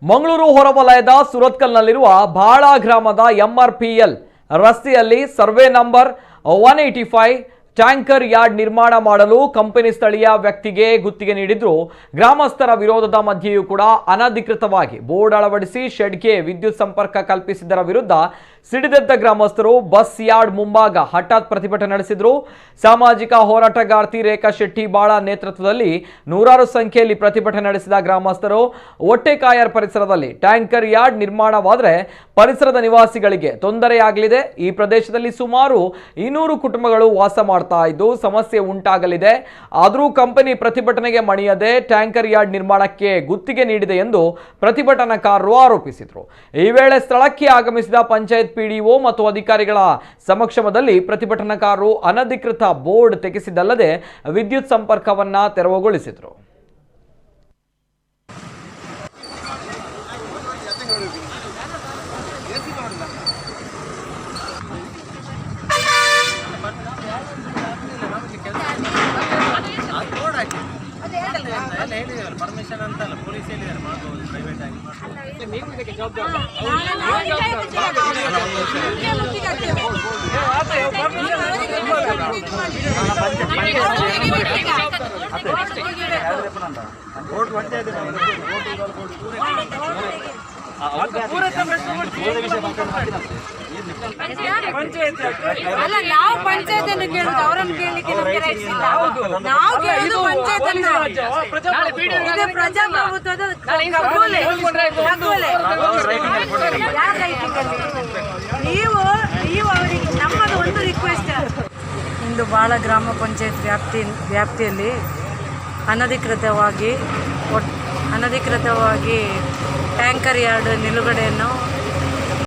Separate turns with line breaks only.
ಮಂಗಳೂರು ಹೊರವಲಯದ ಸುರತ್ಕಲ್ನಲ್ಲಿರುವ ಬಾಳ ಗ್ರಾಮದ ಎಂಆರ್ಪಿಎಲ್ ರಸ್ತೆಯಲ್ಲಿ ಸರ್ವೆ ನಂಬರ್ 185 ಟ್ಯಾಂಕರ್ ಯಾರ್ಡ್ ನಿರ್ಮಾಣ ಮಾಡಲು ಕಂಪನಿ ಸ್ಥಳೀಯ ವ್ಯಕ್ತಿಗೆ ಗುತ್ತಿಗೆ ನೀಡಿದ್ರು. ಗ್ರಾಮಸ್ಥರ ವಿರೋಧದ ಮಧ್ಯೆಯೂ ಕೂಡ ಅನಧಿಕೃತವಾಗಿ ಬೋರ್ಡ್ ಅಳವಡಿಸಿ ಶೆಡ್ಗೆ ವಿದ್ಯುತ್ ಸಂಪರ್ಕ ಕಲ್ಪಿಸಿದರ ವಿರುದ್ಧ ಸಿಡಿದೆದ್ದ ಗ್ರಾಮಸ್ಥರು ಬಸ್ ಯಾರ್ಡ್ ಮುಂಭಾಗ ಹಠಾತ್ ಪ್ರತಿಭಟನೆ ನಡೆಸಿದರು. ಸಾಮಾಜಿಕ ಹೋರಾಟಗಾರ್ತಿ ರೇಖಾ ಶೆಟ್ಟಿ ಬಾಳ ನೇತೃತ್ವದಲ್ಲಿ ನೂರಾರು ಸಂಖ್ಯೆಯಲ್ಲಿ ಪ್ರತಿಭಟನೆ ನಡೆಸಿದ ಗ್ರಾಮಸ್ಥರು ಒಟ್ಟೆಕಾಯರ್ ಪರಿಸರದಲ್ಲಿ ಟ್ಯಾಂಕರ್ ಯಾರ್ಡ್ ನಿರ್ಮಾಣವಾದರೆ ಪರಿಸರದ ನಿವಾಸಿಗಳಿಗೆ ತೊಂದರೆಯಾಗಲಿದೆ. ಈ ಪ್ರದೇಶದಲ್ಲಿ ಸುಮಾರು 200 ಕುಟುಂಬಗಳು ವಾಸ ಮಾಡ್ತಾ ಇದ್ದು ಸಮಸ್ಯೆ ಉಂಟಾಗಲಿದೆ. ಆದರೂ ಕಂಪನಿ ಪ್ರತಿಭಟನೆಗೆ ಮಣಿಯದೆ ಟ್ಯಾಂಕರ್ ಯಾರ್ಡ್ ನಿರ್ಮಾಣಕ್ಕೆ ಗುತ್ತಿಗೆ ನೀಡಿದೆ ಎಂದು ಪ್ರತಿಭಟನಾಕಾರರು ಆರೋಪಿಸಿದರು. ಈ ವೇಳೆ ಸ್ಥಳಕ್ಕೆ ಆಗಮಿಸಿದ ಪಂಚಾಯತ್ ಪಿಡಿಒ ಮತ್ತು ಅಧಿಕಾರಿಗಳ ಸಮಕ್ಷಮದಲ್ಲಿ ಪ್ರತಿಭಟನಾಕಾರರು ಅನಧಿಕೃತ ಬೋರ್ಡ್ ತೆಗೆಸಿದ್ದಲ್ಲದೆ ವಿದ್ಯುತ್ ಸಂಪರ್ಕವನ್ನ ತೆರವುಗೊಳಿಸಿದರು.
ಪರ್ಮಿಷನ್ ಅಂತಲ್ಲ ಪೊಲೀಸ್ ಹೇಳಿದ್ದಾರೆ ಮಾಡಬಹುದು ಪ್ರೈವೇಟ್ ಆಗಿ
ಅಲ್ಲ ನಾವು ಪಂಚಾಯತ್ ಅನ್ನು ಕೇಳುದು ಅವರನ್ನು ಕೇಳಲಿಕ್ಕೆ ನಮಗೆ ರೈಟ್ಸ್ ಇಲ್ಲ. ನಾವು ಕೇಳುದು ಪಂಚಾಯತ್ ಅನ್ನು. ಇದು ಪ್ರಜಾಪ್ರಭುತ್ವದ ಕಗ್ಗೊಲೆ. ಯಾರ ರೈಟಿಂಗ್ ಅಲ್ಲಿ ನೀವು ಅವರಿಗೆ ನಮ್ಮದು ಒಂದು ರಿಕ್ವೆಸ್ಟ್.
ಇಂದು ಬಾಳ ಗ್ರಾಮ ಪಂಚಾಯತ್ ವ್ಯಾಪ್ತಿಯಲ್ಲಿ ಅನಧಿಕೃತವಾಗಿ ಟ್ಯಾಂಕರ್ ಯಾರ್ಡ್ ನಿಲುಗಡೆಯನ್ನು